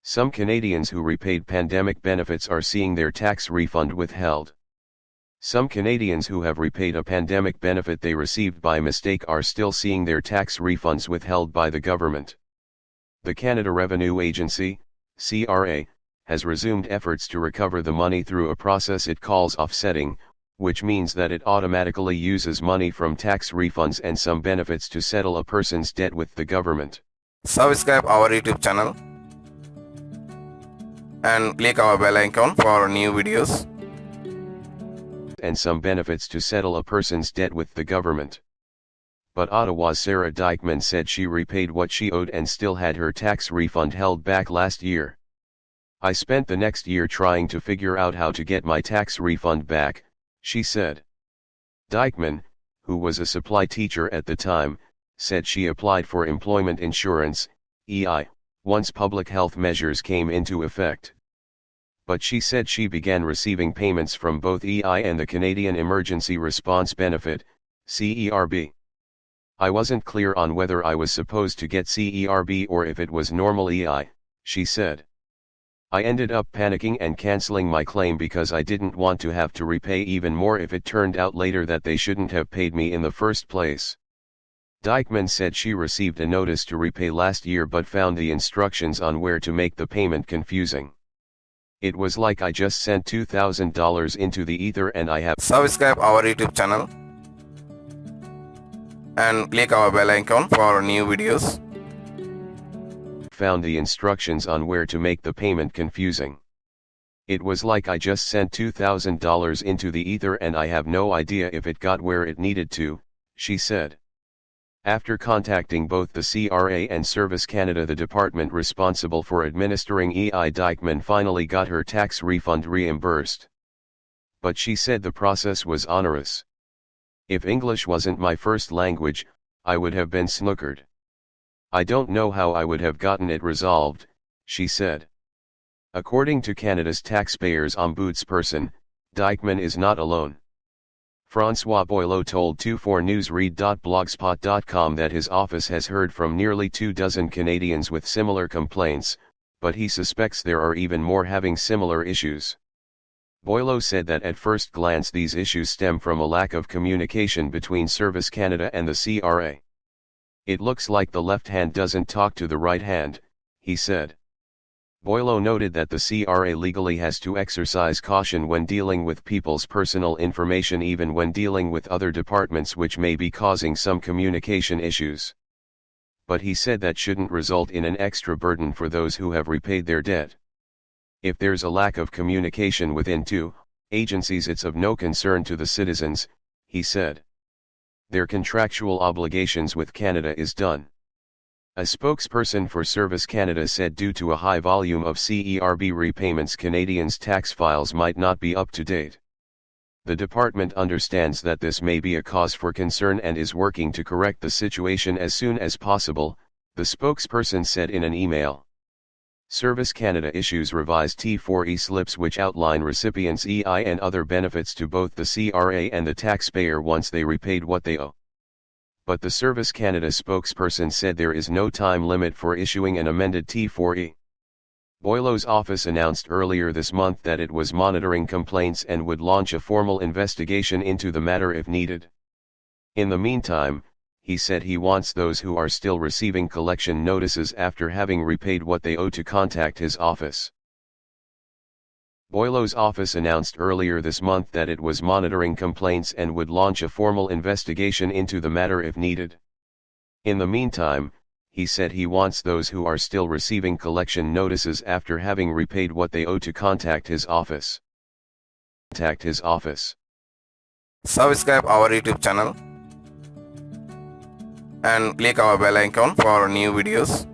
Some Canadians who repaid pandemic benefits are seeing their tax refund withheld. Some Canadians who have repaid a pandemic benefit they received by mistake are still seeing their tax refunds withheld by the government. The Canada Revenue Agency, CRA, has resumed efforts to recover the money through a process it calls offsetting, which means that it automatically uses money from tax refunds and some benefits to settle a person's debt with the government. Subscribe our YouTube channel and click our bell icon for new videos. And some benefits to settle a person's debt with the government. But Ottawa's Sarah Dykeman said she repaid what she owed and still had her tax refund held back last year. "I spent the next year trying to figure out how to get my tax refund back," she said. Dykeman, who was a supply teacher at the time, said she applied for employment insurance, EI, once public health measures came into effect. But she said she began receiving payments from both EI and the Canadian Emergency Response Benefit, CERB. "I wasn't clear on whether I was supposed to get CERB or if it was normal EI, she said. "I ended up panicking and cancelling my claim because I didn't want to have to repay even more if it turned out later that they shouldn't have paid me in the first place." Dykeman said she received a notice to repay last year but found the instructions on where to make the payment confusing. "It was like I just sent $2,000 into the ether and I have..." Subscribe our YouTube channel and click our bell icon for new videos. Found the instructions on where to make the payment confusing. "It was like I just sent $2,000 into the ether and I have no idea if it got where it needed to," she said. After contacting both the CRA and Service Canada, the department responsible for administering EI, Dykeman finally got her tax refund reimbursed. But she said the process was onerous. "If English wasn't my first language, I would have been snookered. I don't know how I would have gotten it resolved," she said. According to Canada's taxpayers ombudsperson, Dykeman is not alone. François Boileau told 24newsread.blogspot.com that his office has heard from nearly 24 Canadians with similar complaints, but he suspects there are even more having similar issues. Boileau said that at first glance these issues stem from a lack of communication between Service Canada and the CRA. "It looks like the left hand doesn't talk to the right hand," he said. Boileau noted that the CRA legally has to exercise caution when dealing with people's personal information, even when dealing with other departments, which may be causing some communication issues. But he said that shouldn't result in an extra burden for those who have repaid their debt. "If there's a lack of communication within two agencies, it's of no concern to the citizens," he said. "Their contractual obligations with Canada is done." A spokesperson for Service Canada said due to a high volume of CERB repayments, Canadians' tax files might not be up to date. The department understands that this may be a cause for concern and is working to correct the situation as soon as possible, the spokesperson said in an email. Service Canada issues revised T4E slips which outline recipients' EI and other benefits to both the CRA and the taxpayer once they repaid what they owe. But the Service Canada spokesperson said there is no time limit for issuing an amended T4E. Boileau's office announced earlier this month that it was monitoring complaints and would launch a formal investigation into the matter if needed. In the meantime, he said he wants those who are still receiving collection notices after having repaid what they owe to contact his office. Boileau's office announced earlier this month that it was monitoring complaints and would launch a formal investigation into the matter if needed. In the meantime, he said he wants those who are still receiving collection notices after having repaid what they owe to contact his office. Subscribe our YouTube channel and click our bell icon for new videos.